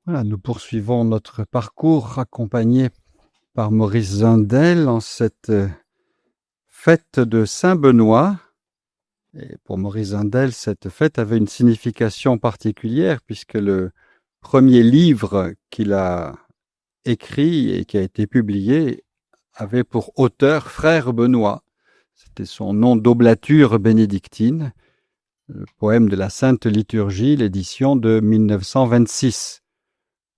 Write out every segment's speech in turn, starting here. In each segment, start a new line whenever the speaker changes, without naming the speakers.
Voilà, nous poursuivons notre parcours accompagné par Maurice Zundel en cette fête de Saint-Benoît. Et pour Maurice Zundel, cette fête avait une signification particulière puisque le premier livre qu'il a écrit et qui a été publié avait pour auteur Frère Benoît. C'était son nom d'oblature bénédictine, le poème de la Sainte Liturgie, l'édition de 1926.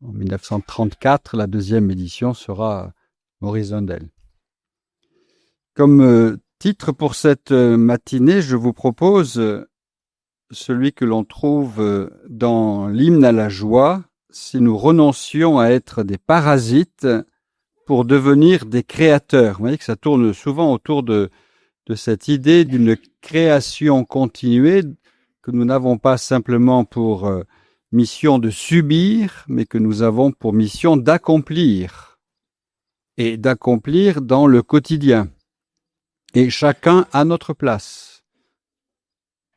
En 1934, la deuxième édition sera Maurice Zundel. Comme titre pour cette matinée, je vous propose celui que l'on trouve dans l'hymne à la joie, si nous renoncions à être des parasites pour devenir des créateurs. Vous voyez que ça tourne souvent autour de cette idée d'une création continuée que nous n'avons pas simplement pour mission de subir, mais que nous avons pour mission d'accomplir, et d'accomplir dans le quotidien, et chacun à notre place.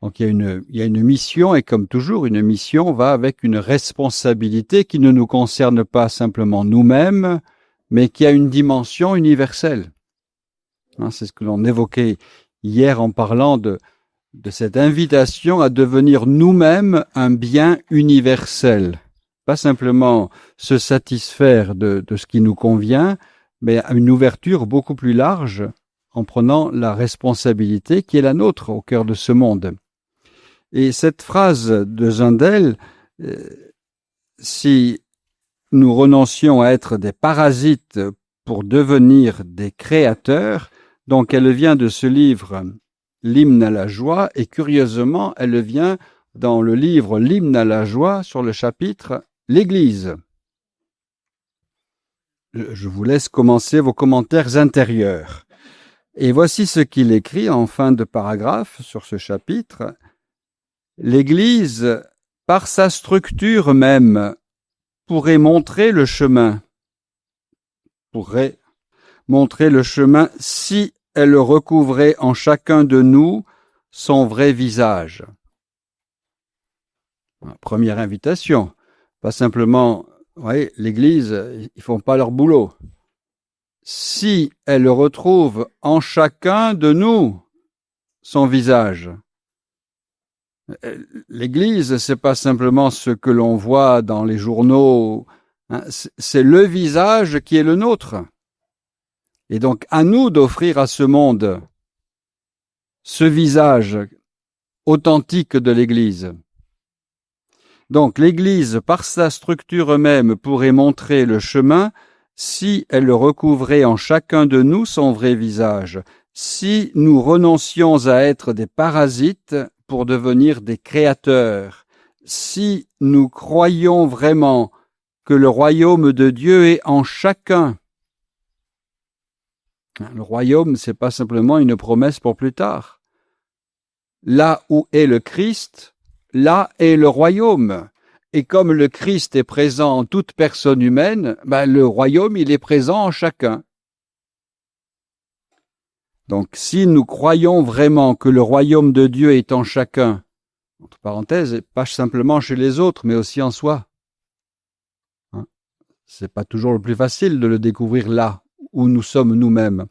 Donc il y a une mission, et comme toujours, une mission va avec une responsabilité qui ne nous concerne pas simplement nous-mêmes, mais qui a une dimension universelle. C'est ce que l'on évoquait hier en parlant de cette invitation à devenir nous-mêmes un bien universel. Pas simplement se satisfaire de ce qui nous convient, mais à une ouverture beaucoup plus large en prenant la responsabilité qui est la nôtre au cœur de ce monde. Et cette phrase de Zundel, si nous renoncions à être des parasites pour devenir des créateurs, donc elle vient de ce livre L'hymne à la joie, et curieusement, elle vient dans le livre L'hymne à la joie sur le chapitre L'Église. Je vous laisse commencer vos commentaires intérieurs. Et voici ce qu'il écrit en fin de paragraphe sur ce chapitre. L'Église, par sa structure même, pourrait montrer le chemin. Si elle recouvrait en chacun de nous son vrai visage. Première invitation. Pas simplement, voyez, l'Église, ils font pas leur boulot. Si elle retrouve en chacun de nous son visage. L'Église, c'est pas simplement ce que l'on voit dans les journaux, c'est le visage qui est le nôtre. Et donc, à nous d'offrir à ce monde ce visage authentique de l'Église. Donc, l'Église, par sa structure même, pourrait montrer le chemin si elle recouvrait en chacun de nous son vrai visage, si nous renoncions à être des parasites pour devenir des créateurs, si nous croyons vraiment que le royaume de Dieu est en chacun. Le royaume, c'est pas simplement une promesse pour plus tard. Là où est le Christ, là est le royaume. Et comme le Christ est présent en toute personne humaine, le royaume, il est présent en chacun. Donc, si nous croyons vraiment que le royaume de Dieu est en chacun, entre parenthèses, pas simplement chez les autres, mais aussi en soi. C'est pas toujours le plus facile de le découvrir là où nous sommes nous-mêmes.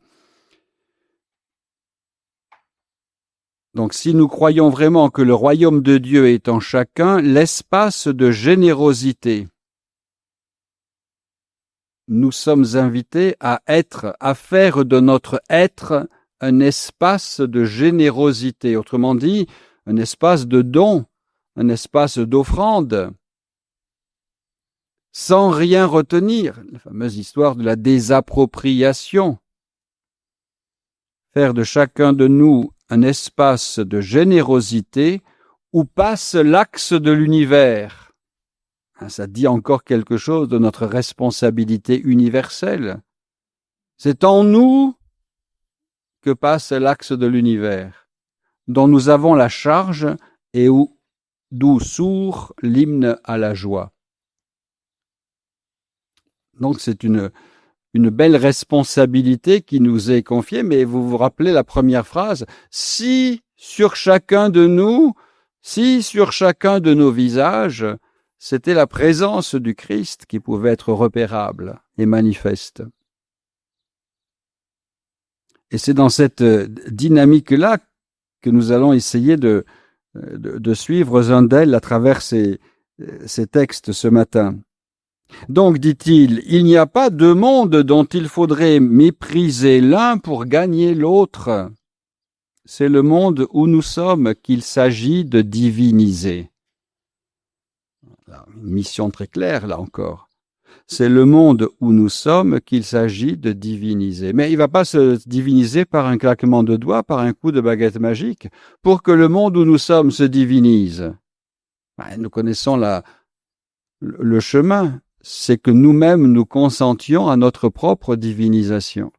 Donc, si nous croyons vraiment que le royaume de Dieu est en chacun, l'espace de générosité, nous sommes invités à faire de notre être un espace de générosité, autrement dit, un espace de don, un espace d'offrande, sans rien retenir, la fameuse histoire de la désappropriation. Faire de chacun de nous un espace de générosité où passe l'axe de l'univers. Ça dit encore quelque chose de notre responsabilité universelle. C'est en nous que passe l'axe de l'univers, dont nous avons la charge et d'où sourd l'hymne à la joie. Donc c'est une belle responsabilité qui nous est confiée, mais vous vous rappelez la première phrase, si sur chacun de nos visages c'était la présence du Christ qui pouvait être repérable et manifeste. Et c'est dans cette dynamique-là que nous allons essayer de suivre Zundel à travers ces textes ce matin. Donc, dit-il, il n'y a pas de monde dont il faudrait mépriser l'un pour gagner l'autre. C'est le monde où nous sommes qu'il s'agit de diviniser. Une mission très claire, là encore. C'est le monde où nous sommes qu'il s'agit de diviniser. Mais il ne va pas se diviniser par un claquement de doigts, par un coup de baguette magique. Pour que le monde où nous sommes se divinise, nous connaissons le chemin. C'est que nous-mêmes nous consentions à notre propre divinisation.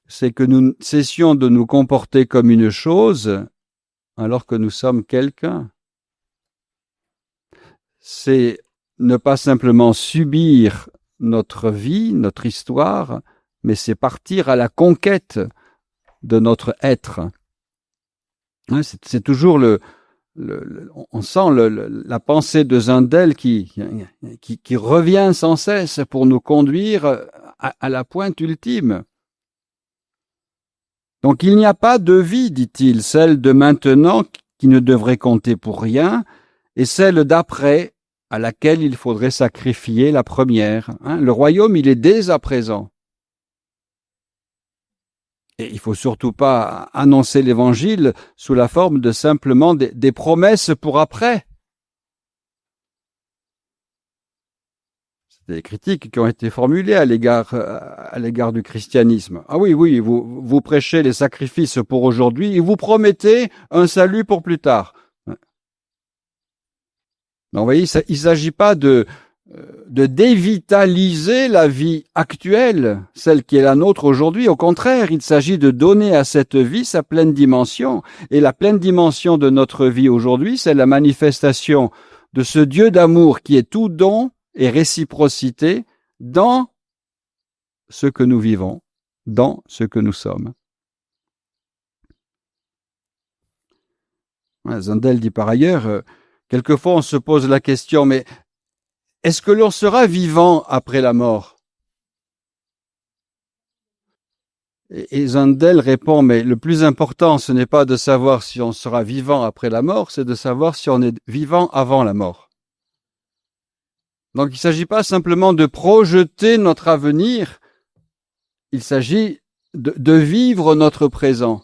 C'est que nous cessions de nous comporter comme une chose alors que nous sommes quelqu'un. C'est ne pas simplement subir notre vie, notre histoire, mais c'est partir à la conquête de notre être. C'est toujours on sent la pensée de Zundel qui revient sans cesse pour nous conduire à la pointe ultime. Donc il n'y a pas de vie, dit-il, celle de maintenant qui ne devrait compter pour rien, et celle d'après à laquelle il faudrait sacrifier la première. Le royaume, il est dès à présent. Et il ne faut surtout pas annoncer l'évangile sous la forme de simplement des promesses pour après. C'est des critiques qui ont été formulées à l'égard du christianisme. Ah oui, vous prêchez les sacrifices pour aujourd'hui et vous promettez un salut pour plus tard. Donc, vous voyez, il ne s'agit pas de dévitaliser la vie actuelle, celle qui est la nôtre aujourd'hui. Au contraire, il s'agit de donner à cette vie sa pleine dimension. Et la pleine dimension de notre vie aujourd'hui, c'est la manifestation de ce Dieu d'amour qui est tout don et réciprocité dans ce que nous vivons, dans ce que nous sommes. Zundel dit par ailleurs, quelquefois on se pose la question, mais est-ce que l'on sera vivant après la mort? Et Zundel répond, mais le plus important, ce n'est pas de savoir si on sera vivant après la mort, c'est de savoir si on est vivant avant la mort. Donc il ne s'agit pas simplement de projeter notre avenir, il s'agit de vivre notre présent.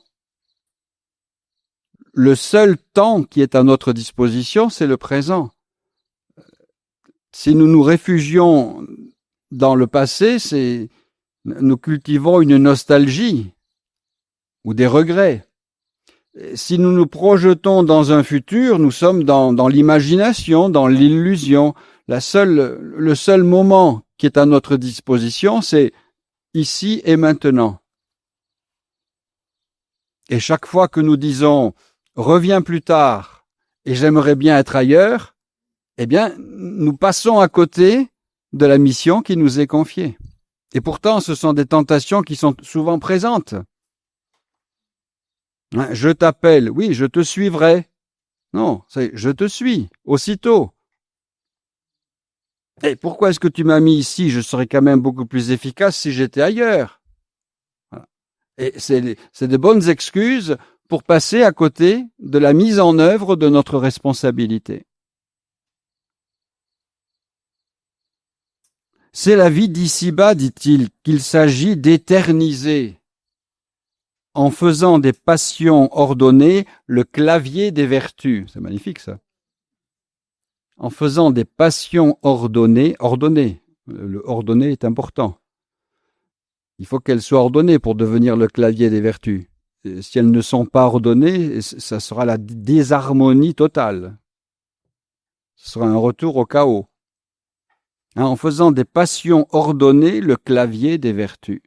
Le seul temps qui est à notre disposition, c'est le présent. Si nous nous réfugions dans le passé, nous cultivons une nostalgie ou des regrets. Si nous nous projetons dans un futur, nous sommes dans l'imagination, dans l'illusion. Le seul moment qui est à notre disposition, c'est ici et maintenant. Et chaque fois que nous disons « reviens plus tard et j'aimerais bien être ailleurs », eh bien, nous passons à côté de la mission qui nous est confiée. Et pourtant, ce sont des tentations qui sont souvent présentes. Je t'appelle, oui, je te suivrai. Non, c'est je te suis, aussitôt. Et pourquoi est-ce que tu m'as mis ici? Je serais quand même beaucoup plus efficace si j'étais ailleurs. Voilà. Et c'est de bonnes excuses pour passer à côté de la mise en œuvre de notre responsabilité. C'est la vie d'ici-bas, dit-il, qu'il s'agit d'éterniser, en faisant des passions ordonnées le clavier des vertus. C'est magnifique, ça. En faisant des passions ordonnées. Le ordonné est important. Il faut qu'elles soient ordonnées pour devenir le clavier des vertus. Et si elles ne sont pas ordonnées, ça sera la désharmonie totale. Ce sera un retour au chaos. En faisant des passions ordonnées le clavier des vertus.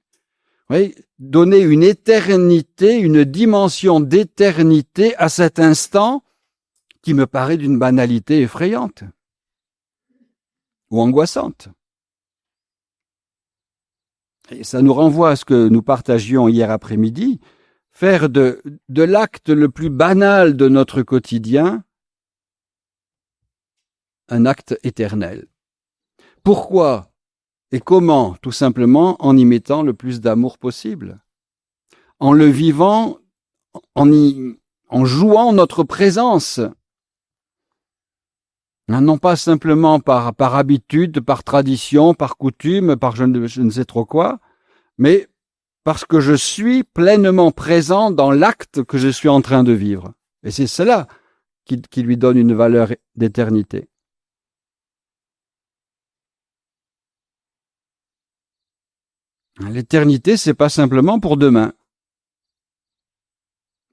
Oui, donner une éternité, une dimension d'éternité à cet instant qui me paraît d'une banalité effrayante ou angoissante. Et ça nous renvoie à ce que nous partagions hier après-midi, faire de l'acte le plus banal de notre quotidien un acte éternel. Pourquoi et comment? Tout simplement en y mettant le plus d'amour possible, en le vivant, en jouant notre présence. Non pas simplement par habitude, par tradition, par coutume, par je ne sais trop quoi, mais parce que je suis pleinement présent dans l'acte que je suis en train de vivre. Et c'est cela qui lui donne une valeur d'éternité. L'éternité, c'est pas simplement pour demain.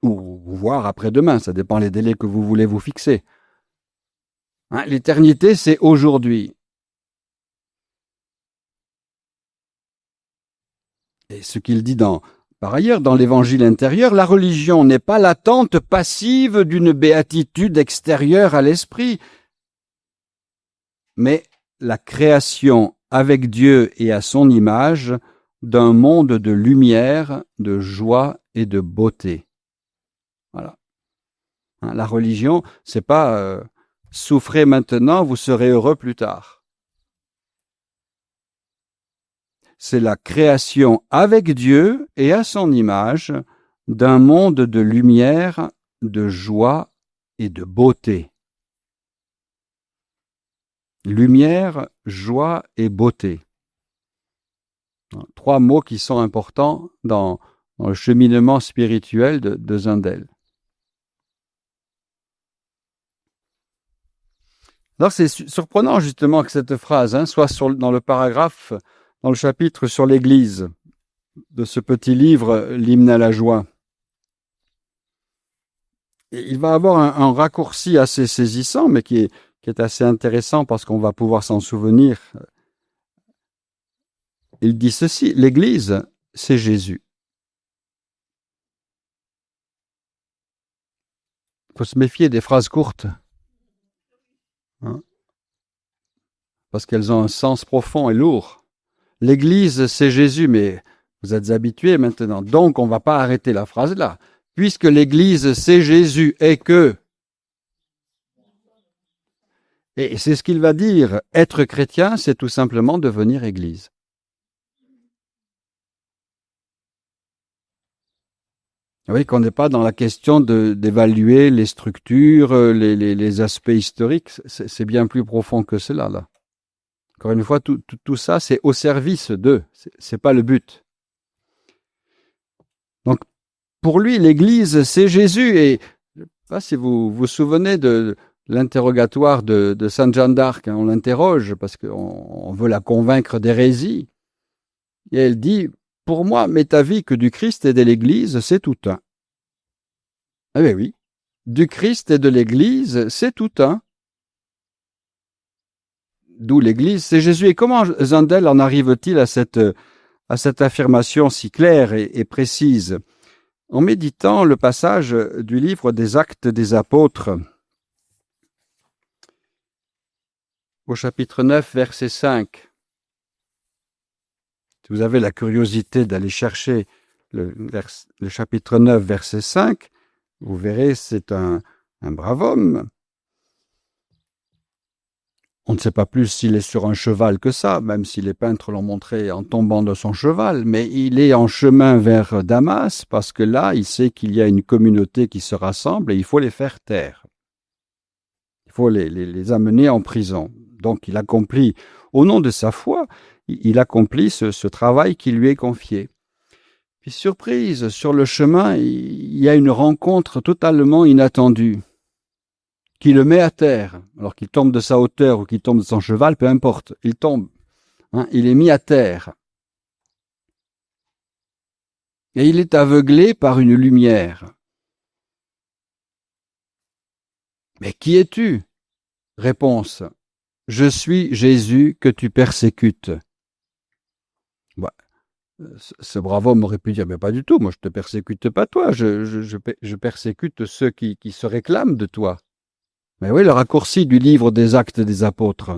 Ou voire après-demain, ça dépend les délais que vous voulez vous fixer. L'éternité, c'est aujourd'hui. Et ce qu'il dit par ailleurs dans l'évangile intérieur, la religion n'est pas l'attente passive d'une béatitude extérieure à l'esprit, mais la création avec Dieu et à son image d'un monde de lumière, de joie et de beauté. Voilà. La religion, c'est pas souffrez maintenant, vous serez heureux plus tard. C'est la création avec Dieu et à son image d'un monde de lumière, de joie et de beauté. Lumière, joie et beauté. 3 mots qui sont importants dans le cheminement spirituel de Zundel. Alors c'est surprenant justement que cette phrase soit dans le paragraphe, dans le chapitre sur l'Église de ce petit livre, l'hymne à la joie. Et il va avoir un raccourci assez saisissant, mais qui est assez intéressant parce qu'on va pouvoir s'en souvenir. Il dit ceci, l'Église, c'est Jésus. Il faut se méfier des phrases courtes, parce qu'elles ont un sens profond et lourd. L'Église, c'est Jésus, mais vous êtes habitués maintenant, donc on ne va pas arrêter la phrase là. Puisque l'Église, c'est Jésus et que... Et c'est ce qu'il va dire, être chrétien, c'est tout simplement devenir Église. Vous voyez qu'on n'est pas dans la question d'évaluer les structures, les aspects historiques, c'est bien plus profond que cela, là. Encore une fois, tout ça, c'est au service d'eux, c'est pas le but. Donc, pour lui, l'Église, c'est Jésus. Et je ne sais pas si vous vous souvenez de l'interrogatoire de Sainte Jeanne d'Arc. On l'interroge parce qu'on veut la convaincre d'hérésie. Et elle dit, pour moi, m'est avis que du Christ et de l'Église, c'est tout un. Eh bien oui, du Christ et de l'Église, c'est tout un. D'où l'Église, c'est Jésus. Et comment Zundel en arrive-t-il à cette affirmation si claire et précise? En méditant le passage du livre des Actes des Apôtres, au chapitre 9, verset 5. Si vous avez la curiosité d'aller chercher le chapitre 9, verset 5, vous verrez, c'est un brave homme. On ne sait pas plus s'il est sur un cheval que ça, même si les peintres l'ont montré en tombant de son cheval, mais il est en chemin vers Damas parce que là, il sait qu'il y a une communauté qui se rassemble et il faut les faire taire. Il faut les amener en prison. Donc il accomplit, au nom de sa foi, il accomplit ce travail qui lui est confié. Puis surprise, sur le chemin, il y a une rencontre totalement inattendue qui le met à terre, alors qu'il tombe de sa hauteur ou qu'il tombe de son cheval, peu importe, il tombe. Il est mis à terre. Et il est aveuglé par une lumière. Mais qui es-tu? Réponse. Je suis Jésus que tu persécutes. Ce brave homme aurait pu dire, mais pas du tout, moi je te persécute pas toi, je persécute ceux qui se réclament de toi. Mais oui, le raccourci du livre des Actes des Apôtres.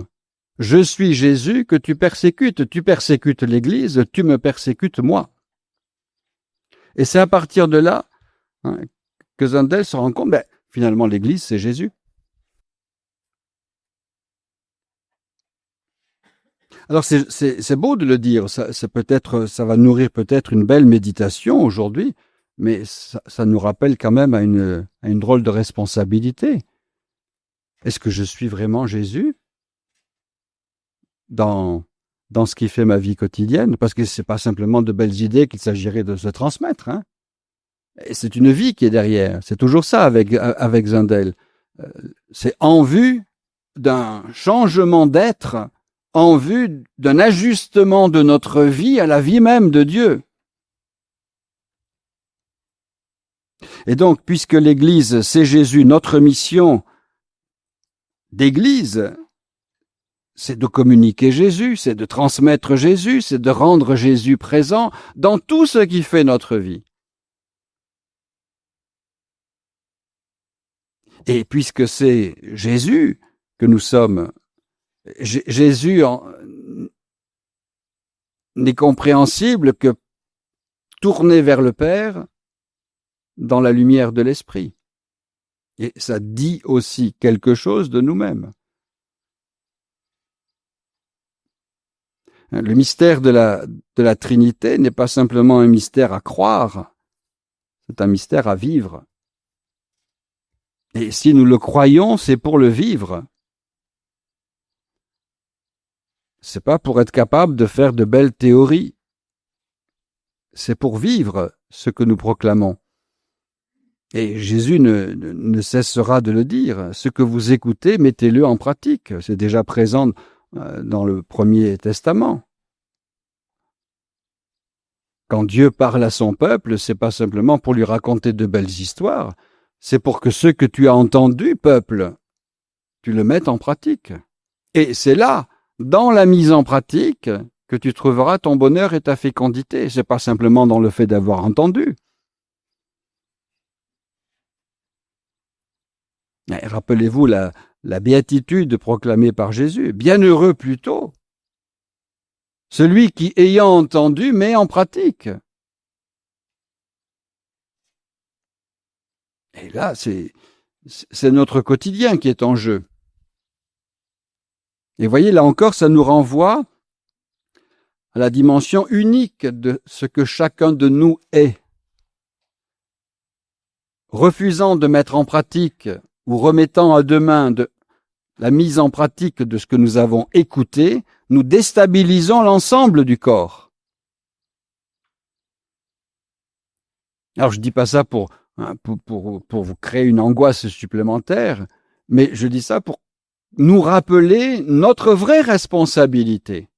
Je suis Jésus que tu persécutes l'Église, tu me persécutes moi. Et c'est à partir de là que Zundel se rend compte, finalement l'Église c'est Jésus. Alors c'est beau de le dire, ça va nourrir peut-être une belle méditation aujourd'hui, mais ça nous rappelle quand même à une drôle de responsabilité. Est-ce que je suis vraiment Jésus dans ce qui fait ma vie quotidienne? Parce que c'est pas simplement de belles idées qu'il s'agirait de se transmettre, hein. Et c'est une vie qui est derrière. C'est toujours ça avec Zundel. C'est en vue d'un changement d'être, en vue d'un ajustement de notre vie à la vie même de Dieu. Et donc, puisque l'Église, c'est Jésus, notre mission d'Église, c'est de communiquer Jésus, c'est de transmettre Jésus, c'est de rendre Jésus présent dans tout ce qui fait notre vie. Et puisque c'est Jésus que nous sommes, Jésus n'est compréhensible que tourné vers le Père dans la lumière de l'Esprit. Et ça dit aussi quelque chose de nous-mêmes. Le mystère de la Trinité n'est pas simplement un mystère à croire, c'est un mystère à vivre. Et si nous le croyons, c'est pour le vivre. C'est pas pour être capable de faire de belles théories. C'est pour vivre ce que nous proclamons. Et Jésus ne cessera de le dire. Ce que vous écoutez, mettez-le en pratique. C'est déjà présent dans le Premier Testament. Quand Dieu parle à son peuple, c'est pas simplement pour lui raconter de belles histoires, c'est pour que ce que tu as entendu, peuple, tu le mettes en pratique. Et c'est là, dans la mise en pratique, que tu trouveras ton bonheur et ta fécondité. C'est pas simplement dans le fait d'avoir entendu. Et rappelez-vous la béatitude proclamée par Jésus. Bienheureux plutôt celui qui, ayant entendu, met en pratique. Et là, c'est notre quotidien qui est en jeu. Et voyez, là encore, ça nous renvoie à la dimension unique de ce que chacun de nous est. Refusant de mettre en pratique ou remettant à demain la mise en pratique de ce que nous avons écouté, nous déstabilisons l'ensemble du corps. Alors, je ne dis pas ça pour vous créer une angoisse supplémentaire, mais je dis ça pour nous rappeler notre vraie responsabilité.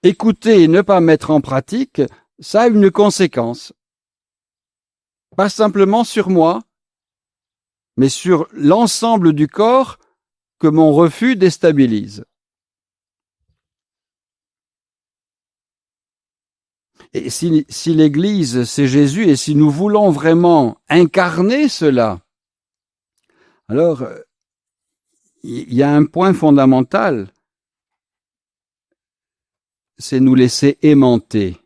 Écouter et ne pas mettre en pratique, ça a une conséquence. Pas simplement sur moi, mais sur l'ensemble du corps que mon refus déstabilise. Et si l'Église, c'est Jésus, et si nous voulons vraiment incarner cela, alors il y a un point fondamental, c'est nous laisser aimanter.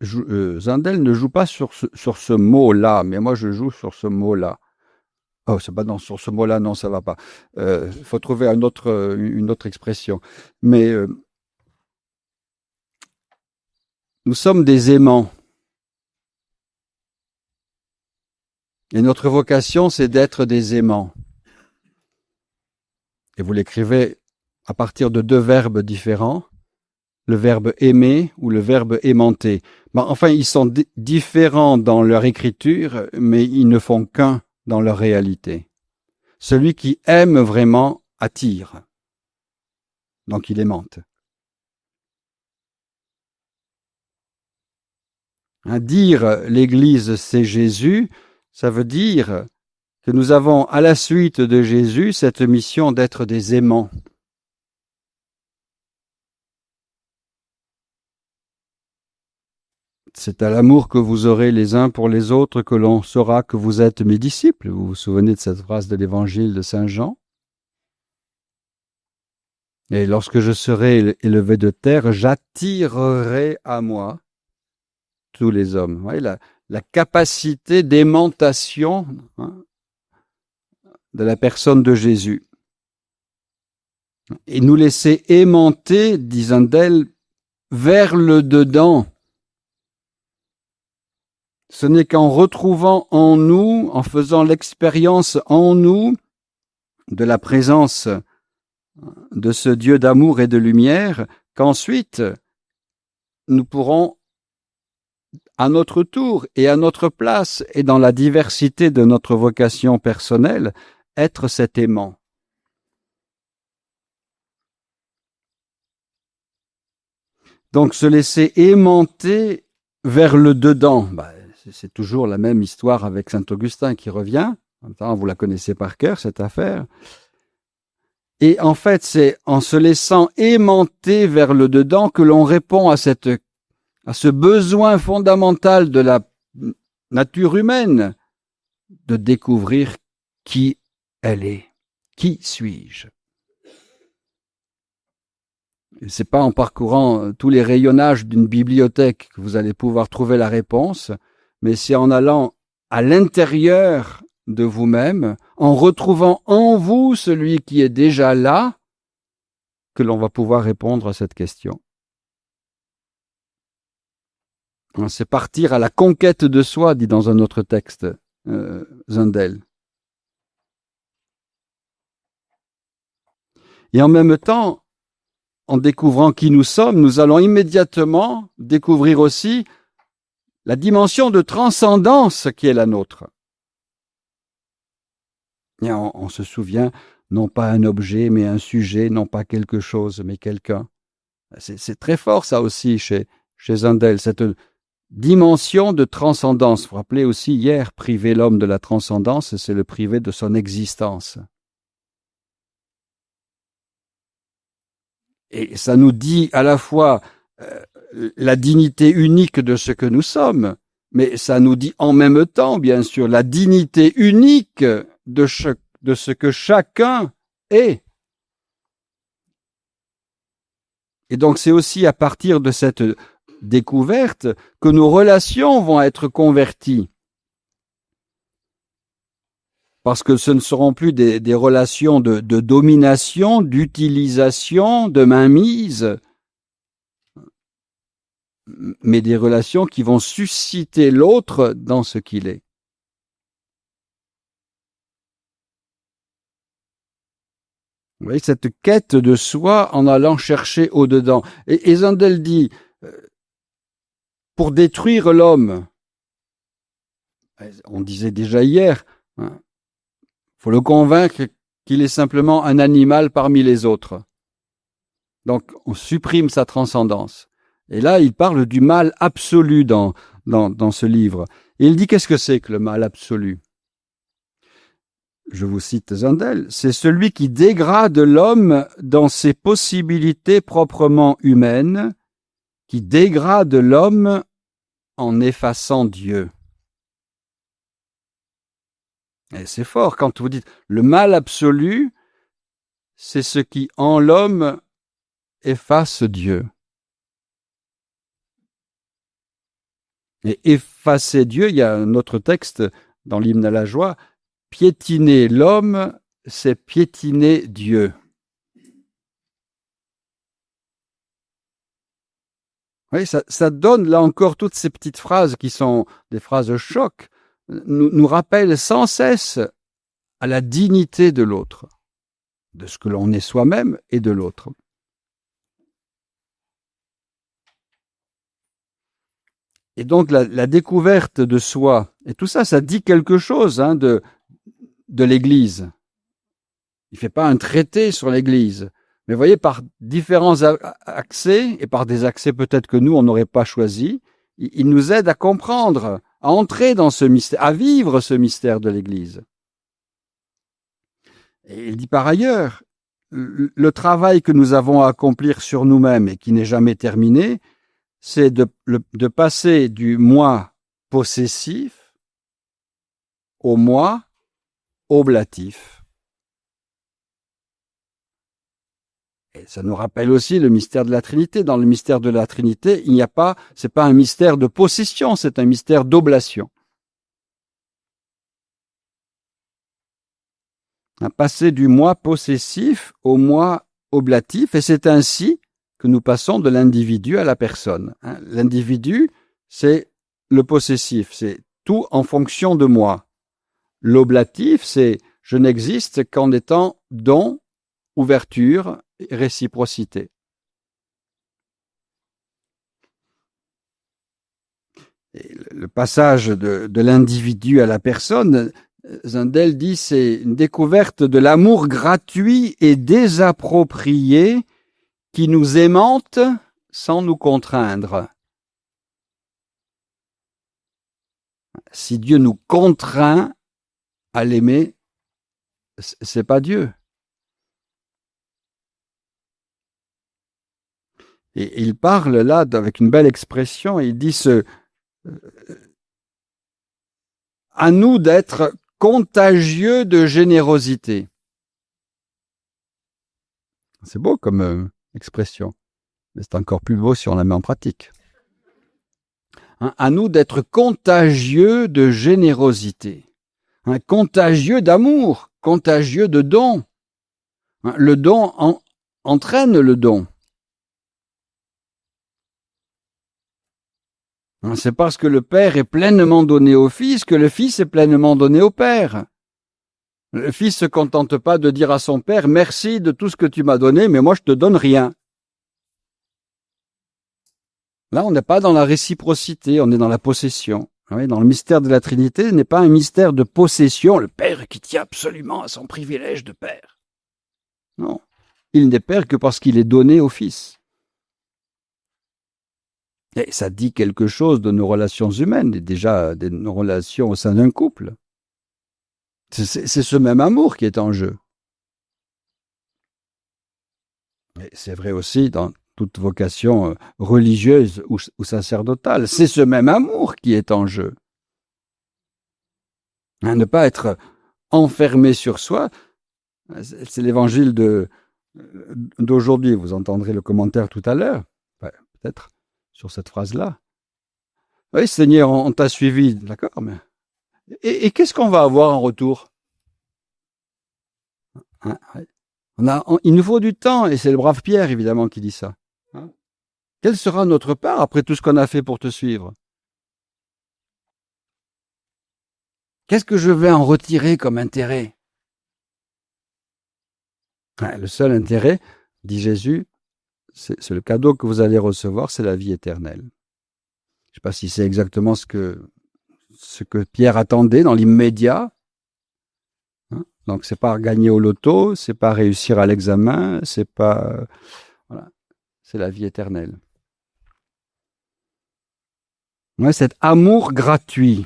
Zundel ne joue pas sur ce mot-là, mais moi je joue sur ce mot-là. Oh, c'est pas non, sur ce mot-là, non, ça va pas. Faut trouver une autre expression. Mais nous sommes des aimants. Et notre vocation, c'est d'être des aimants. Et vous l'écrivez à partir de deux verbes différents, le verbe aimer ou le verbe aimanter. Enfin, ils sont différents dans leur écriture, mais ils ne font qu'un dans leur réalité. Celui qui aime vraiment attire. Donc il aimante. Dire l'Église c'est Jésus, ça veut dire que nous avons à la suite de Jésus cette mission d'être des aimants. C'est à l'amour que vous aurez les uns pour les autres que l'on saura que vous êtes mes disciples. Vous vous souvenez de cette phrase de l'Évangile de Saint Jean? Et lorsque je serai élevé de terre, j'attirerai à moi tous les hommes. Vous voyez, la capacité d'aimantation, hein, de la personne de Jésus. Et nous laisser aimanter, dit Zundel, vers le dedans. Ce n'est qu'en retrouvant en nous, en faisant l'expérience en nous de la présence de ce Dieu d'amour et de lumière, qu'ensuite nous pourrons, à notre tour et à notre place et dans la diversité de notre vocation personnelle, être cet aimant. Donc se laisser aimanter vers le dedans, c'est toujours la même histoire avec saint Augustin qui revient. Vous la connaissez par cœur, cette affaire. Et en fait, c'est en se laissant aimanter vers le dedans que l'on répond à ce besoin fondamental de la nature humaine de découvrir qui elle est. Qui suis-je? C'est pas en parcourant tous les rayonnages d'une bibliothèque que vous allez pouvoir trouver la réponse, mais c'est en allant à l'intérieur de vous-même, en retrouvant en vous celui qui est déjà là, que l'on va pouvoir répondre à cette question. C'est partir à la conquête de soi, dit dans un autre texte Zundel. Et en même temps, en découvrant qui nous sommes, nous allons immédiatement découvrir aussi la dimension de transcendance qui est la nôtre. Et on se souvient, non pas un objet, mais un sujet, non pas quelque chose, mais quelqu'un. C'est très fort ça aussi chez Zundel, cette dimension de transcendance. Vous vous rappelez aussi hier, priver l'homme de la transcendance, c'est le priver de son existence. Et ça nous dit à la fois la dignité unique de ce que nous sommes, mais ça nous dit en même temps, bien sûr, la dignité unique de ce que chacun est. Et donc c'est aussi à partir de cette découverte que nos relations vont être converties. Parce que ce ne seront plus des relations de domination, d'utilisation, de mainmise, mais des relations qui vont susciter l'autre dans ce qu'il est. Vous voyez, cette quête de soi en allant chercher au-dedans. Et Zundel dit, pour détruire l'homme, on disait déjà hier, faut le convaincre qu'il est simplement un animal parmi les autres. Donc, on supprime sa transcendance. Et là, il parle du mal absolu dans ce livre. Et il dit, qu'est-ce que c'est que le mal absolu? Je vous cite Zundel, c'est celui qui dégrade l'homme dans ses possibilités proprement humaines, qui dégrade l'homme en effaçant Dieu. Et c'est fort quand vous dites le mal absolu, c'est ce qui en l'homme efface Dieu. Et effacer Dieu, il y a un autre texte dans l'hymne à la joie, piétiner l'homme, c'est piétiner Dieu. Oui, ça donne là encore toutes ces petites phrases qui sont des phrases choc, nous rappellent sans cesse à la dignité de l'autre, de ce que l'on est soi-même et de l'autre. Et donc la découverte de soi, et tout ça, ça dit quelque chose de l'Église. Il ne fait pas un traité sur l'Église, mais vous voyez, par différents accès, et par des accès peut-être que nous, on n'aurait pas choisi, il nous aide à comprendre, à entrer dans ce mystère, à vivre ce mystère de l'Église. Et il dit par ailleurs, le travail que nous avons à accomplir sur nous-mêmes et qui n'est jamais terminé, c'est de passer du moi possessif au moi oblatif. Et ça nous rappelle aussi le mystère de la Trinité. Dans le mystère de la Trinité, c'est pas un mystère de possession, c'est un mystère d'oblation. Passer du moi possessif au moi oblatif, et c'est ainsi que nous passons de l'individu à la personne. L'individu, c'est le possessif, c'est tout en fonction de moi. L'oblatif, c'est je n'existe qu'en étant don, ouverture et réciprocité. Et le passage de l'individu à la personne, Zundel dit, c'est une découverte de l'amour gratuit et désapproprié qui nous aimante sans nous contraindre. Si Dieu nous contraint à l'aimer, c'est pas Dieu. Et il parle là avec une belle expression, il dit à nous d'être contagieux de générosité. C'est beau comme expression, mais c'est encore plus beau si on la met en pratique. À nous d'être contagieux de générosité, contagieux d'amour, contagieux de don. Le don entraîne le don. C'est parce que le Père est pleinement donné au Fils que le Fils est pleinement donné au Père. Le Fils se contente pas de dire à son Père « Merci de tout ce que tu m'as donné, mais moi je te donne rien ». Là, on n'est pas dans la réciprocité, on est dans la possession. Dans le mystère de la Trinité, ce n'est pas un mystère de possession, le Père qui tient absolument à son privilège de Père. Non, il n'est Père que parce qu'il est donné au Fils. Et ça dit quelque chose de nos relations humaines, et déjà de nos relations au sein d'un couple. C'est ce même amour qui est en jeu. Et c'est vrai aussi dans toute vocation religieuse ou sacerdotale. C'est ce même amour qui est en jeu. Ne pas être enfermé sur soi, c'est l'évangile d'aujourd'hui. Vous entendrez le commentaire tout à l'heure, peut-être, sur cette phrase-là. Oui, Seigneur, on t'a suivi, d'accord, mais... Et qu'est-ce qu'on va avoir en retour? Il nous faut du temps, et c'est le brave Pierre, évidemment, qui dit ça. Quelle sera notre part après tout ce qu'on a fait pour te suivre? Qu'est-ce que je vais en retirer comme intérêt? Le seul intérêt, dit Jésus, c'est le cadeau que vous allez recevoir, c'est la vie éternelle. Je ne sais pas si c'est exactement ce que Pierre attendait dans l'immédiat. Donc c'est pas gagner au loto, c'est pas réussir à l'examen, c'est pas voilà, c'est la vie éternelle. Cet amour gratuit.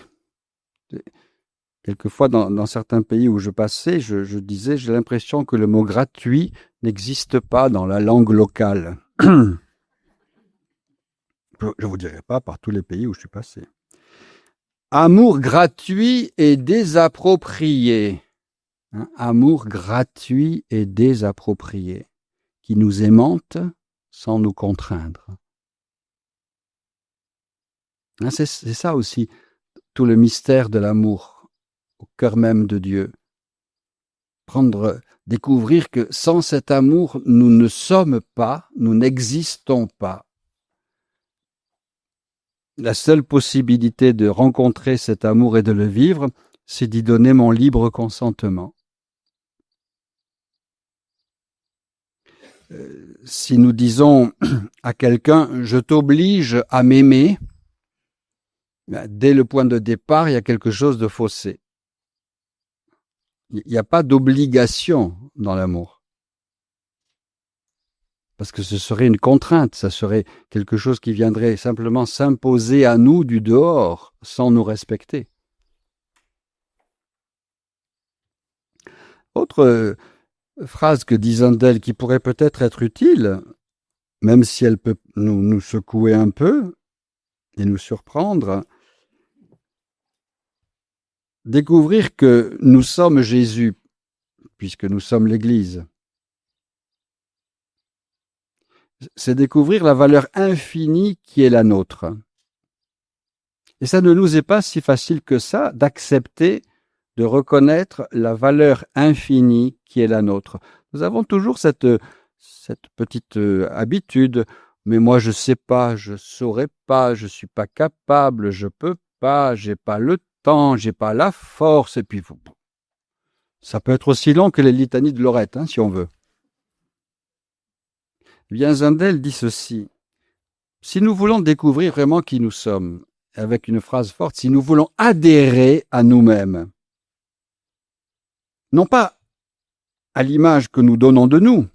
Quelquefois, dans certains pays où je passais, je disais, j'ai l'impression que le mot gratuit n'existe pas dans la langue locale. Je vous dirai pas par tous les pays où je suis passé. Amour gratuit et désapproprié. Amour gratuit et désapproprié, qui nous aimante sans nous contraindre. C'est ça aussi, tout le mystère de l'amour au cœur même de Dieu. Découvrir que sans cet amour, nous ne sommes pas, nous n'existons pas. La seule possibilité de rencontrer cet amour et de le vivre, c'est d'y donner mon libre consentement. Si nous disons à quelqu'un « je t'oblige à m'aimer », dès le point de départ, il y a quelque chose de faussé. Il n'y a pas d'obligation dans l'amour. Parce que ce serait une contrainte, ça serait quelque chose qui viendrait simplement s'imposer à nous du dehors, sans nous respecter. Autre phrase que dit Zundel qui pourrait peut-être être utile, même si elle peut nous secouer un peu et nous surprendre. Découvrir que nous sommes Jésus, puisque nous sommes l'Église. C'est découvrir la valeur infinie qui est la nôtre. Et ça ne nous est pas si facile que ça d'accepter de reconnaître la valeur infinie qui est la nôtre. Nous avons toujours cette petite habitude, mais moi je sais pas, je saurais pas, je suis pas capable, je peux pas, j'ai pas le temps, j'ai pas la force, et puis ça peut être aussi long que les litanies de Lorette, hein, si on veut. Eh bien, Zundel dit ceci: si nous voulons découvrir vraiment qui nous sommes, avec une phrase forte, si nous voulons adhérer à nous-mêmes, non pas à l'image que nous donnons de nous,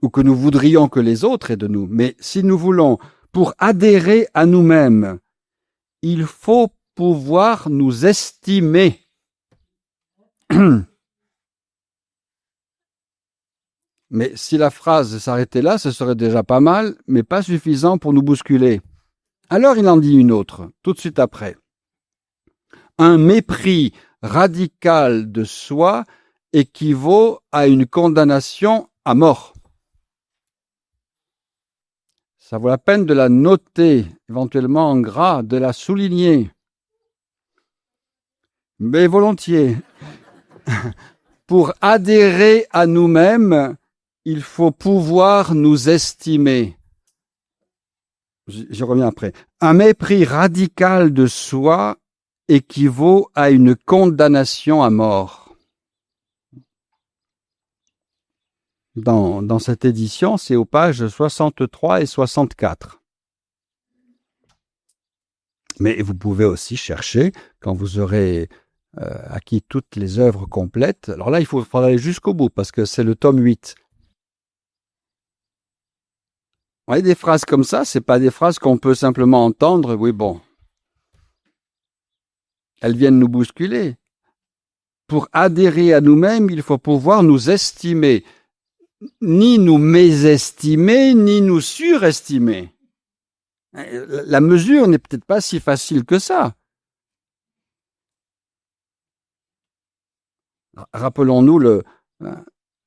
ou que nous voudrions que les autres aient de nous, mais si nous voulons, pour adhérer à nous-mêmes, il faut pouvoir nous estimer. Mais si la phrase s'arrêtait là, ce serait déjà pas mal, mais pas suffisant pour nous bousculer. Alors il en dit une autre, tout de suite après. Un mépris radical de soi équivaut à une condamnation à mort. Ça vaut la peine de la noter, éventuellement en gras, de la souligner. Mais volontiers. Pour adhérer à nous-mêmes, il faut pouvoir nous estimer. Je reviens après. Un mépris radical de soi équivaut à une condamnation à mort. Dans cette édition, c'est aux pages 63 et 64. Mais vous pouvez aussi chercher, quand vous aurez acquis toutes les œuvres complètes. Alors là, il faudra aller jusqu'au bout, parce que c'est le tome 8. Vous voyez, des phrases comme ça, c'est pas des phrases qu'on peut simplement entendre. Oui, bon. Elles viennent nous bousculer. Pour adhérer à nous-mêmes, il faut pouvoir nous estimer. Ni nous mésestimer, ni nous surestimer. La mesure n'est peut-être pas si facile que ça. Rappelons-nous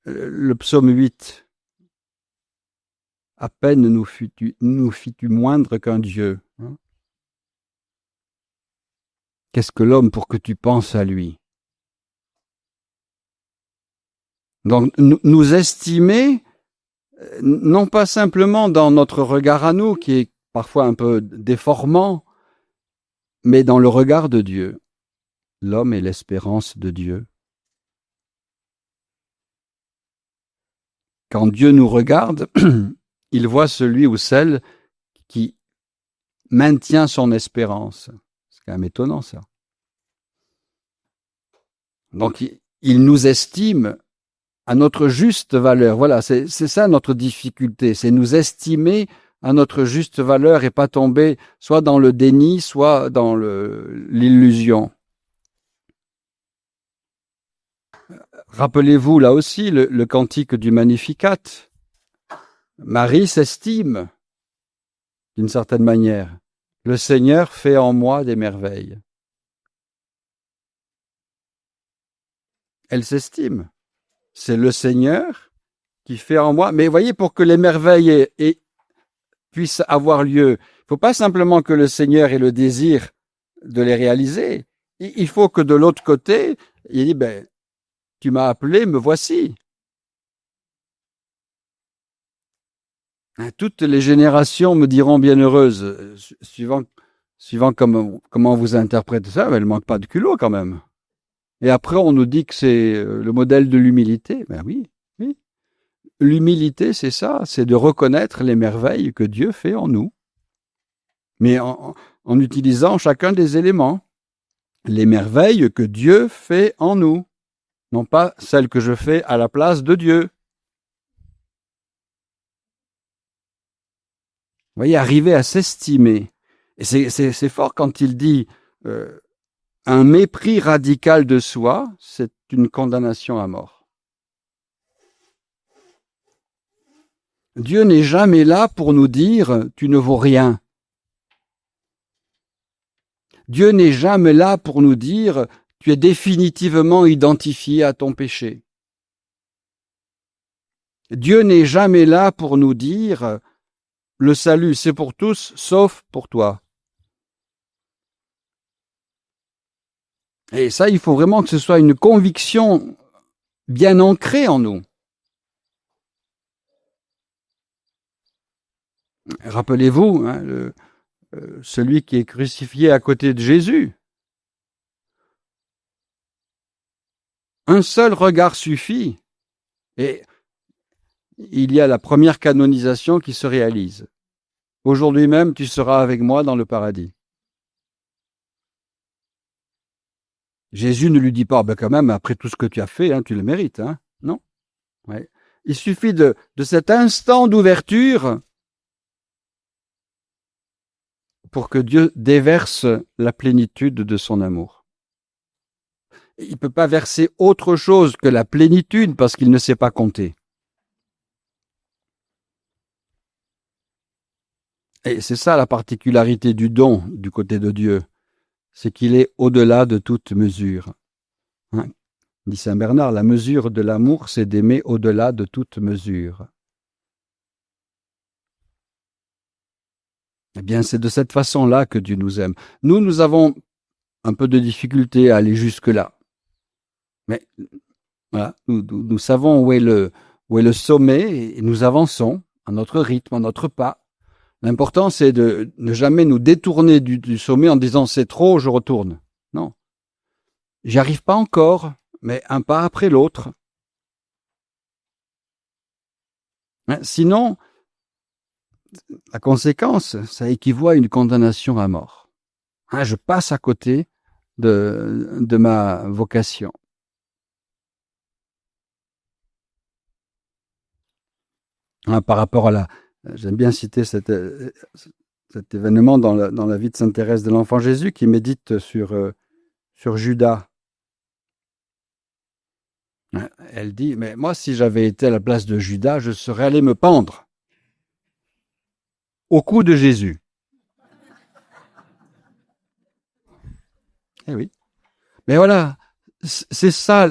le psaume 8. À peine nous fis-tu moindre qu'un Dieu. Qu'est-ce que l'homme pour que tu penses à lui? Donc, nous estimer, non pas simplement dans notre regard à nous, qui est parfois un peu déformant, mais dans le regard de Dieu. L'homme est l'espérance de Dieu. Quand Dieu nous regarde, il voit celui ou celle qui maintient son espérance. C'est quand même étonnant, ça. Donc, il nous estime à notre juste valeur. Voilà, c'est ça notre difficulté, c'est nous estimer à notre juste valeur et pas tomber soit dans le déni, soit dans l'illusion. Rappelez-vous là aussi le cantique du Magnificat. Marie s'estime, d'une certaine manière. Le Seigneur fait en moi des merveilles. Elle s'estime. C'est le Seigneur qui fait en moi. Mais voyez, pour que les merveilles puissent avoir lieu, il ne faut pas simplement que le Seigneur ait le désir de les réaliser. Il faut que de l'autre côté, il dit, tu m'as appelé, me voici. Toutes les générations me diront bienheureuses, suivant comment vous interprétez ça, mais elle ne manque pas de culot quand même. Et après, on nous dit que c'est le modèle de l'humilité. Ben oui. L'humilité, c'est ça, c'est de reconnaître les merveilles que Dieu fait en nous, mais en utilisant chacun des éléments. Les merveilles que Dieu fait en nous, non pas celles que je fais à la place de Dieu. Vous voyez, arriver à s'estimer. Et c'est fort quand il dit un mépris radical de soi, c'est une condamnation à mort. Dieu n'est jamais là pour nous dire « tu ne vaux rien ». Dieu n'est jamais là pour nous dire « tu es définitivement identifié à ton péché ». Dieu n'est jamais là pour nous dire « le salut, c'est pour tous, sauf pour toi ». Et ça, il faut vraiment que ce soit une conviction bien ancrée en nous. Rappelez-vous, hein, celui qui est crucifié à côté de Jésus. Un seul regard suffit et il y a la première canonisation qui se réalise. Aujourd'hui même, tu seras avec moi dans le paradis. Jésus ne lui dit pas, ben quand même, après tout ce que tu as fait, hein, tu le mérites. Hein. Non. Ouais. Il suffit de cet instant d'ouverture pour que Dieu déverse la plénitude de son amour. Il ne peut pas verser autre chose que la plénitude parce qu'il ne sait pas compter. Et c'est ça la particularité du don du côté de Dieu, c'est qu'il est au-delà de toute mesure. Hein, dit saint Bernard, la mesure de l'amour, c'est d'aimer au-delà de toute mesure. Eh bien, c'est de cette façon-là que Dieu nous aime. Nous avons un peu de difficulté à aller jusque-là. Mais voilà, nous savons où est le sommet et nous avançons à notre rythme, à notre pas. L'important, c'est de ne jamais nous détourner du sommet en disant c'est trop, je retourne. Non. J'y arrive pas encore, mais un pas après l'autre. Sinon, la conséquence, ça équivaut à une condamnation à mort. Je passe à côté de ma vocation. Par rapport à j'aime bien citer cet événement dans la vie de sainte Thérèse de l'Enfant Jésus qui médite sur Judas. Elle dit, mais moi, si j'avais été à la place de Judas, je serais allé me pendre au cou de Jésus. Eh oui. Mais voilà, c'est ça.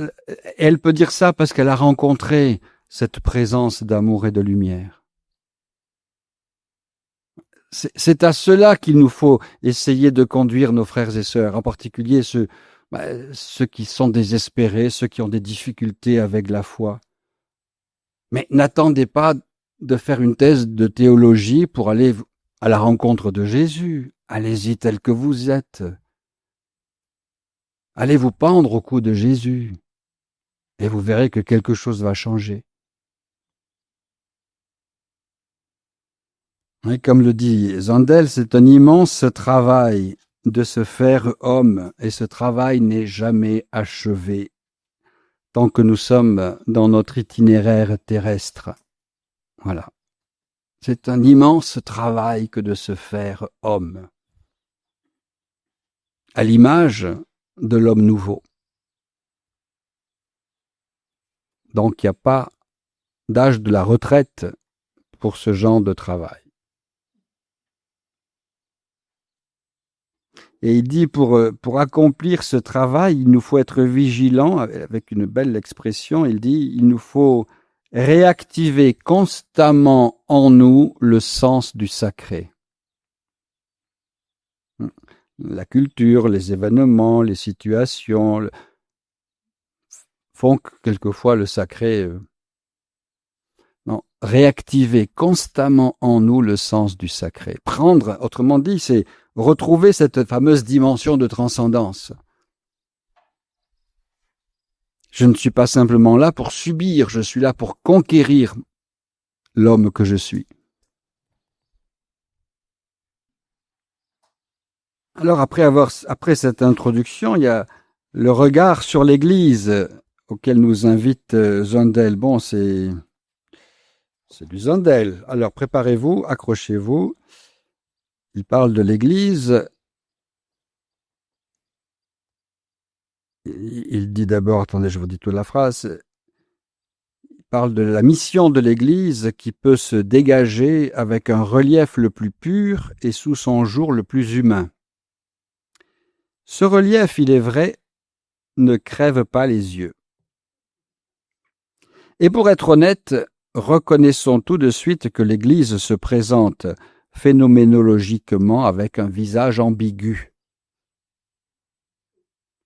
Elle peut dire ça parce qu'elle a rencontré cette présence d'amour et de lumière. C'est à cela qu'il nous faut essayer de conduire nos frères et sœurs, en particulier ceux qui sont désespérés, ceux qui ont des difficultés avec la foi. Mais n'attendez pas de faire une thèse de théologie pour aller à la rencontre de Jésus. Allez-y tel que vous êtes. Allez vous pendre au cou de Jésus et vous verrez que quelque chose va changer. Et comme le dit Zandel, c'est un immense travail de se faire homme et ce travail n'est jamais achevé tant que nous sommes dans notre itinéraire terrestre. Voilà. C'est un immense travail que de se faire homme, à l'image de l'homme nouveau. Donc il n'y a pas d'âge de la retraite pour ce genre de travail. Et il dit, pour accomplir ce travail, il nous faut être vigilants, avec une belle expression, il dit, il nous faut réactiver constamment en nous le sens du sacré. La culture, les événements, les situations font que quelquefois le sacré... Non, réactiver constamment en nous le sens du sacré. Prendre, autrement dit, c'est retrouver cette fameuse dimension de transcendance. Je ne suis pas simplement là pour subir, je suis là pour conquérir l'homme que je suis. Alors après cette introduction, il y a le regard sur l'Église auquel nous invite Zundel. Bon, c'est du Zundel. Alors préparez-vous, accrochez-vous. Il parle de l'Église. Il dit d'abord, attendez, je vous dis toute la phrase. Il parle de la mission de l'Église qui peut se dégager avec un relief le plus pur et sous son jour le plus humain. Ce relief, il est vrai, ne crève pas les yeux. Et pour être honnête, reconnaissons tout de suite que l'Église se présente phénoménologiquement avec un visage ambigu.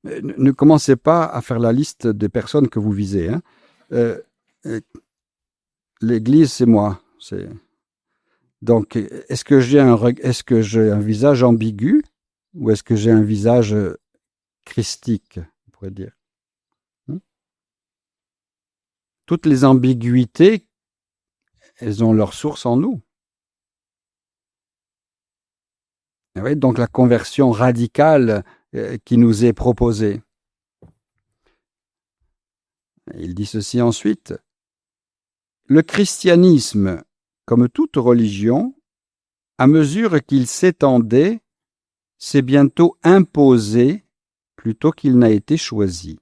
Ne commencez pas à faire la liste des personnes que vous visez. Hein. Euh, L'Église, c'est moi. Donc, est-ce que j'ai un visage ambigu ou est-ce que j'ai un visage christique, on pourrait dire. Toutes les ambiguïtés, elles ont leur source en nous. Et oui, donc la conversion radicale qui nous est proposée. Il dit ceci ensuite. Le christianisme, comme toute religion, à mesure qu'il s'étendait, s'est bientôt imposé plutôt qu'il n'a été choisi.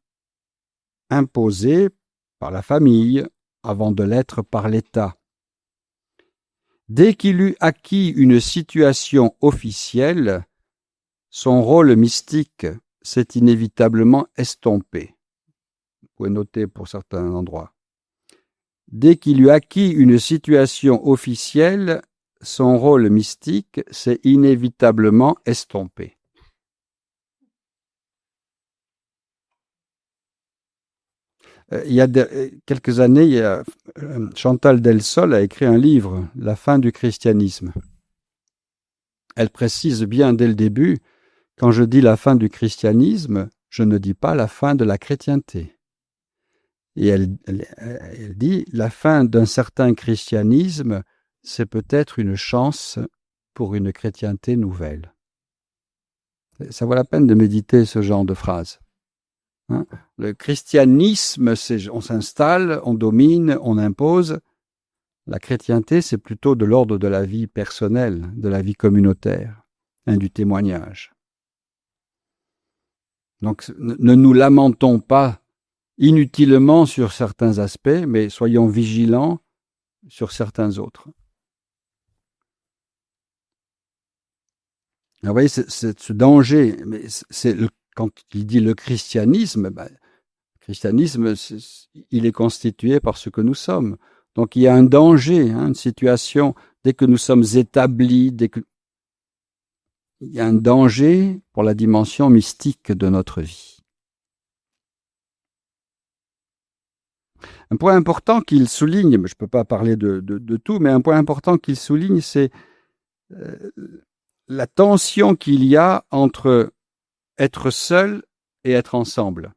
Imposé par la famille avant de l'être par l'État. Dès qu'il eut acquis une situation officielle, son rôle mystique s'est inévitablement estompé. Vous pouvez noter pour certains endroits. Dès qu'il eut acquis une situation officielle, son rôle mystique s'est inévitablement estompé. Il y a quelques années, Chantal Delsol a écrit un livre, La fin du christianisme. Elle précise bien dès le début, quand je dis la fin du christianisme, je ne dis pas la fin de la chrétienté. Et elle dit, la fin d'un certain christianisme, c'est peut-être une chance pour une chrétienté nouvelle. Ça vaut la peine de méditer ce genre de phrase. Hein? Le christianisme, on s'installe, on domine, on impose. La chrétienté, c'est plutôt de l'ordre de la vie personnelle, de la vie communautaire, du témoignage. Donc, ne nous lamentons pas inutilement sur certains aspects, mais soyons vigilants sur certains autres. Vous voyez, c'est ce danger, mais quand il dit le christianisme, il est constitué par ce que nous sommes. Donc il y a un danger, une situation, dès que nous sommes établis, il y a un danger pour la dimension mystique de notre vie. Un point important qu'il souligne, je ne peux pas parler de tout, mais un point important qu'il souligne, c'est la tension qu'il y a entre être seul et être ensemble.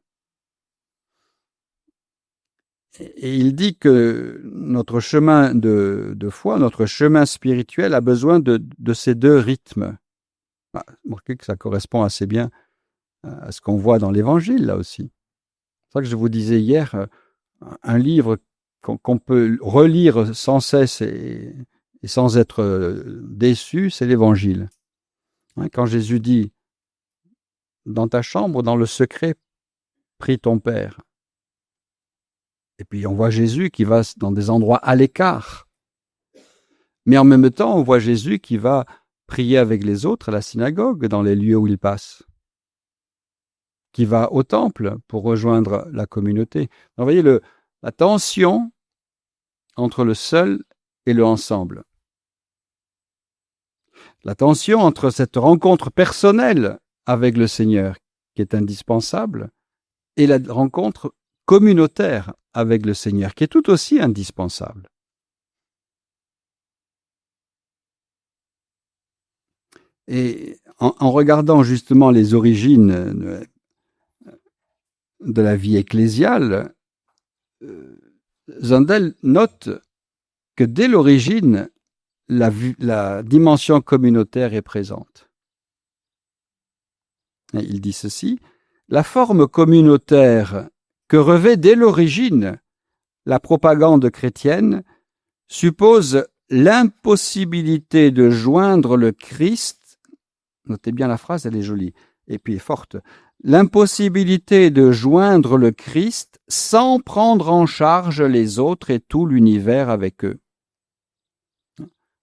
Et il dit que notre chemin de foi, notre chemin spirituel a besoin de ces deux rythmes. Remarquez que ça correspond assez bien à ce qu'on voit dans l'Évangile, là aussi. C'est ça que je vous disais hier, un livre qu'on peut relire sans cesse et sans être déçu, c'est l'Évangile. Quand Jésus dit « Dans ta chambre, dans le secret, prie ton Père ». Et puis on voit Jésus qui va dans des endroits à l'écart. Mais en même temps, on voit Jésus qui va prier avec les autres à la synagogue, dans les lieux où il passe. Qui va au temple pour rejoindre la communauté. Donc, vous voyez la tension entre le seul et le ensemble. La tension entre cette rencontre personnelle avec le Seigneur, qui est indispensable, et la rencontre communautaire avec le Seigneur, qui est tout aussi indispensable. Et en regardant justement les origines de la vie ecclésiale, Zundel note que dès l'origine, la dimension communautaire est présente. Et il dit ceci, la forme communautaire que revêt dès l'origine la propagande chrétienne suppose l'impossibilité de joindre le Christ, notez bien la phrase, elle est jolie, et puis forte, l'impossibilité de joindre le Christ sans prendre en charge les autres et tout l'univers avec eux.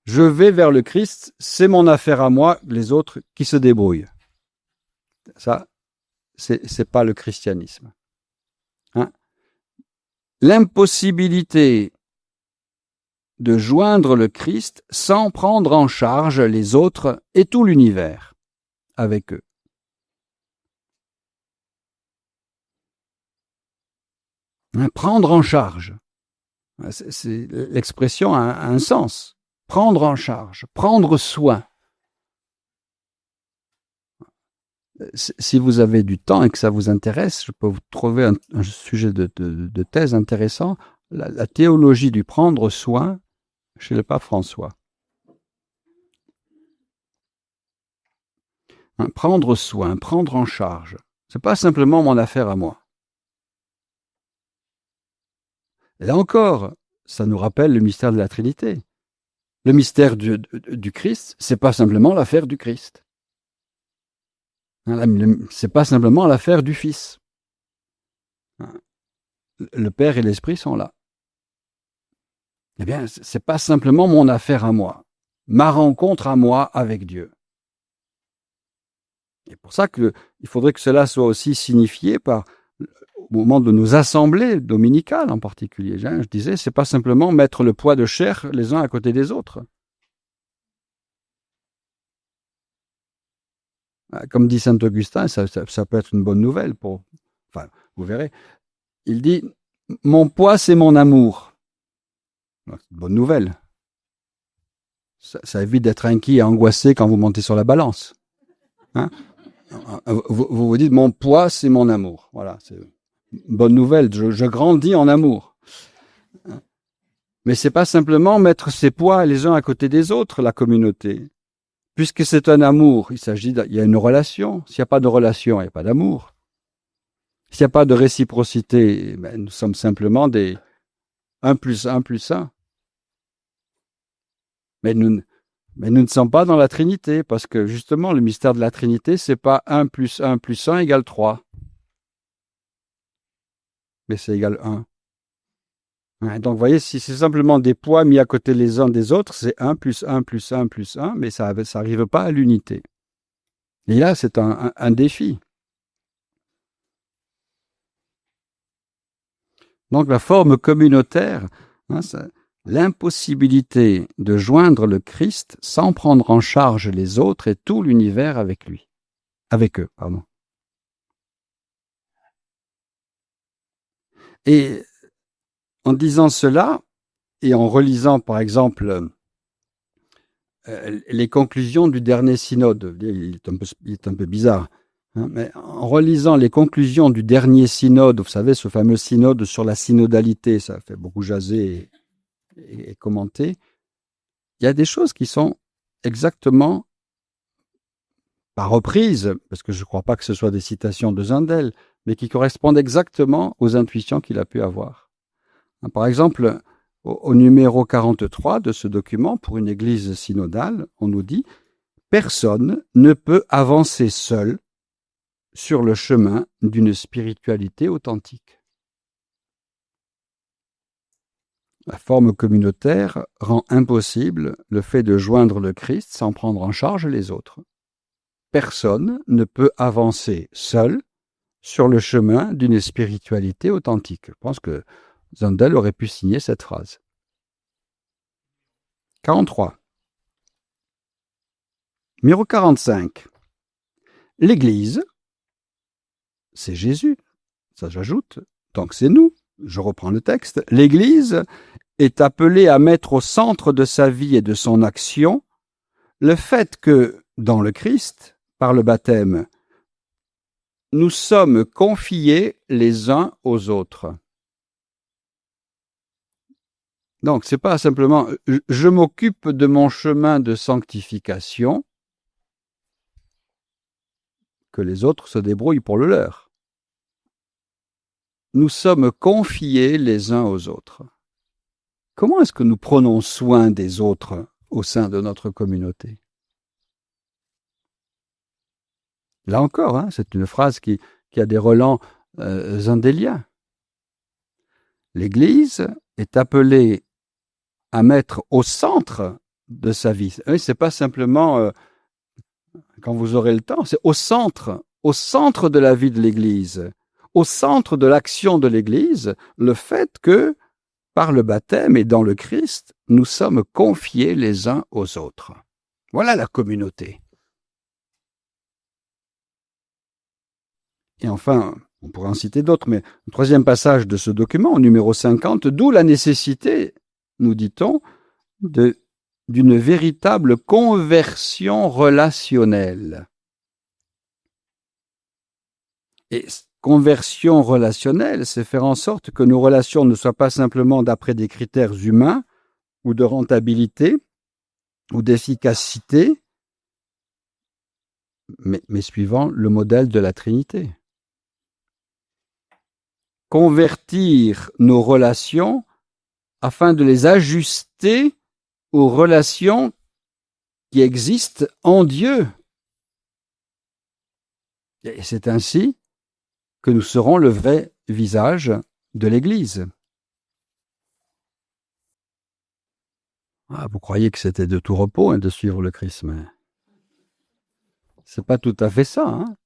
Je vais vers le Christ, c'est mon affaire à moi, les autres qui se débrouillent. Ça, c'est pas le christianisme. L'impossibilité de joindre le Christ sans prendre en charge les autres et tout l'univers avec eux. Prendre en charge. L'expression a un sens. Prendre en charge, prendre soin. Si vous avez du temps et que ça vous intéresse, je peux vous trouver un sujet de thèse intéressant, la théologie du prendre soin chez le pape François. Prendre soin, prendre en charge, c'est pas simplement mon affaire à moi. Et là encore, ça nous rappelle le mystère de la Trinité. Le mystère du Christ, c'est pas simplement l'affaire du Christ. C'est pas simplement l'affaire du Fils. Le Père et l'Esprit sont là. Eh bien, c'est pas simplement mon affaire à moi, ma rencontre à moi avec Dieu. C'est pour ça qu'il faudrait que cela soit aussi signifié au moment de nos assemblées dominicales en particulier. Je disais, c'est pas simplement mettre le poids de chair les uns à côté des autres. Comme dit saint Augustin, ça peut être une bonne nouvelle. Enfin, vous verrez. Il dit, mon poids, c'est mon amour. C'est une bonne nouvelle. Ça évite d'être inquiet et angoissé quand vous montez sur la balance. Vous dites, mon poids, c'est mon amour. Voilà, c'est une bonne nouvelle. Je grandis en amour. Mais c'est pas simplement mettre ses poids les uns à côté des autres, la communauté. Puisque c'est un amour, il y a une relation. S'il n'y a pas de relation, il n'y a pas d'amour. S'il n'y a pas de réciprocité, nous sommes simplement des 1 plus 1 plus 1. Mais nous ne sommes pas dans la Trinité, parce que justement, le mystère de la Trinité, c'est pas 1 plus 1 plus 1 égale 3. Mais c'est égal 1. Donc, vous voyez, si c'est simplement des poids mis à côté les uns des autres, c'est 1 plus 1 plus 1 plus 1, mais ça n'arrive pas à l'unité. Et là, c'est un défi. Donc, la forme communautaire, l'impossibilité de joindre le Christ sans prendre en charge les autres et tout l'univers avec eux. Et en disant cela, et en relisant par exemple les conclusions du dernier synode, il est un peu bizarre, mais en relisant les conclusions du dernier synode, vous savez, ce fameux synode sur la synodalité, ça fait beaucoup jaser et commenter, il y a des choses qui sont exactement, pas reprises, parce que je ne crois pas que ce soit des citations de Zundel, mais qui correspondent exactement aux intuitions qu'il a pu avoir. Par exemple, au numéro 43 de ce document, pour une église synodale, on nous dit « Personne ne peut avancer seul sur le chemin d'une spiritualité authentique. » La forme communautaire rend impossible le fait de joindre le Christ sans prendre en charge les autres. Personne ne peut avancer seul sur le chemin d'une spiritualité authentique. Je pense que Zundel aurait pu signer cette phrase. 43. Numéro 45. L'Église, c'est Jésus. Ça, j'ajoute. Donc, c'est nous. Je reprends le texte. L'Église est appelée à mettre au centre de sa vie et de son action le fait que, dans le Christ, par le baptême, nous sommes confiés les uns aux autres. Donc, c'est pas simplement je m'occupe de mon chemin de sanctification, que les autres se débrouillent pour le leur. Nous sommes confiés les uns aux autres. Comment est-ce que nous prenons soin des autres au sein de notre communauté? Là encore, c'est une phrase qui a des relents zundéliens. L'Église est appelée à mettre au centre de sa vie. C'est pas simplement quand vous aurez le temps, c'est au centre de la vie de l'Église, au centre de l'action de l'Église, le fait que, par le baptême et dans le Christ, nous sommes confiés les uns aux autres. Voilà la communauté. Et enfin, On pourrait en citer d'autres, mais le troisième passage de ce document, au numéro 50, d'où la nécessité, nous dit-on, d'une véritable conversion relationnelle. Et conversion relationnelle, c'est faire en sorte que nos relations ne soient pas simplement d'après des critères humains ou de rentabilité ou d'efficacité, mais suivant le modèle de la Trinité. Convertir nos relations afin de les ajuster aux relations qui existent en Dieu. Et c'est ainsi que nous serons le vrai visage de l'Église. Ah, vous croyez que c'était de tout repos de suivre le Christ, mais c'est pas tout à fait ça. Hein.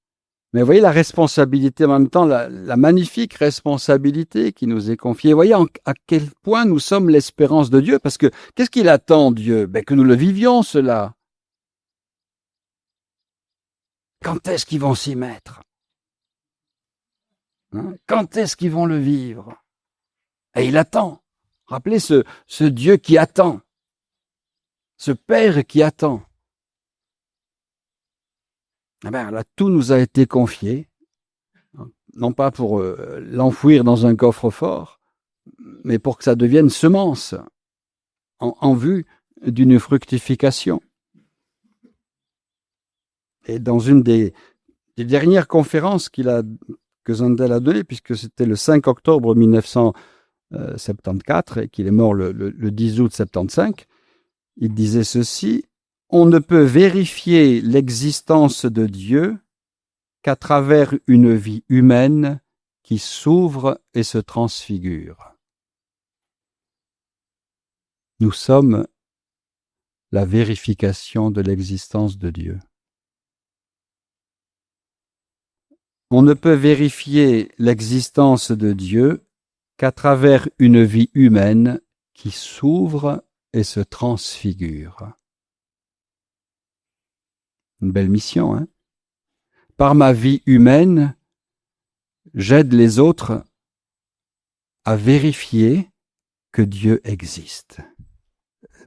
Mais vous voyez la responsabilité, en même temps, la magnifique responsabilité qui nous est confiée. Vous voyez à quel point nous sommes l'espérance de Dieu, parce que qu'est-ce qu'il attend, Dieu? Ben, que nous le vivions, cela. Quand est-ce qu'ils vont s'y mettre? Hein? Quand est-ce qu'ils vont le vivre? Et il attend. Rappelez ce Dieu qui attend. Ce Père qui attend. Eh bien, là, tout nous a été confié, non pas pour l'enfouir dans un coffre-fort, mais pour que ça devienne semence en vue d'une fructification. Et dans une des dernières conférences que Zundel a données, puisque c'était le 5 octobre 1974 et qu'il est mort le 10 août 75, il disait ceci: on ne peut vérifier l'existence de Dieu qu'à travers une vie humaine qui s'ouvre et se transfigure. Nous sommes la vérification de l'existence de Dieu. On ne peut vérifier l'existence de Dieu qu'à travers une vie humaine qui s'ouvre et se transfigure. Une belle mission, hein? Par ma vie humaine, j'aide les autres à vérifier que Dieu existe.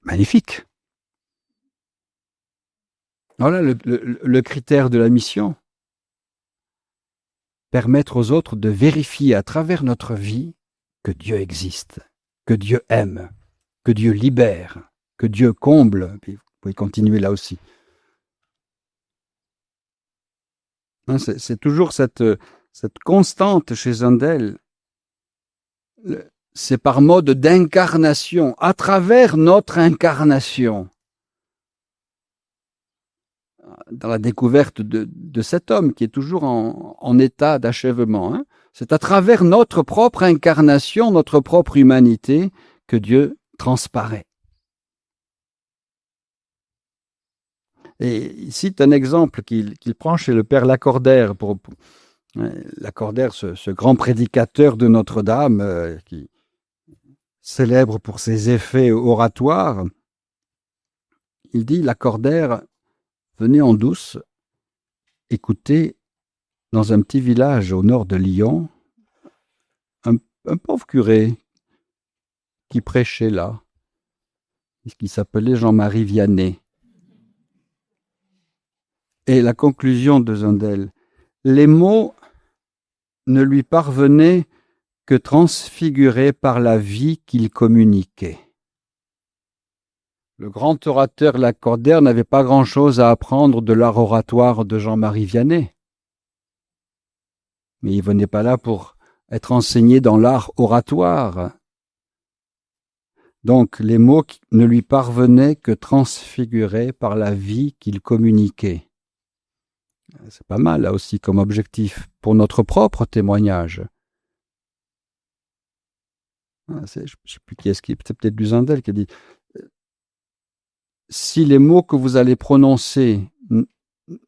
Magnifique. Voilà le critère de la mission. Permettre aux autres de vérifier à travers notre vie que Dieu existe, que Dieu aime, que Dieu libère, que Dieu comble. Puis vous pouvez continuer là aussi. C'est toujours cette constante chez Zundel. C'est par mode d'incarnation, à travers notre incarnation. Dans la découverte de cet homme qui est toujours en état d'achèvement. Hein. C'est à travers notre propre incarnation, notre propre humanité, que Dieu transparaît. Et il cite un exemple qu'il prend chez le père Lacordaire. Lacordaire, ce grand prédicateur de Notre-Dame, qui célèbre pour ses effets oratoires. Il dit, Lacordaire venait en douce écouter dans un petit village au nord de Lyon un pauvre curé qui prêchait là, qui s'appelait Jean-Marie Vianney. Et la conclusion de Zundel, les mots ne lui parvenaient que transfigurés par la vie qu'il communiquait. Le grand orateur Lacordaire n'avait pas grand-chose à apprendre de l'art oratoire de Jean-Marie Vianney. Mais il venait pas là pour être enseigné dans l'art oratoire. Donc les mots ne lui parvenaient que transfigurés par la vie qu'il communiquait. C'est pas mal là aussi comme objectif pour notre propre témoignage. Je ne sais plus qui est-ce qui, c'est peut-être du Zundel qui a dit: si les mots que vous allez prononcer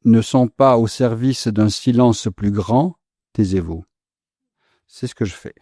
ne sont pas au service d'un silence plus grand, taisez-vous. C'est ce que je fais.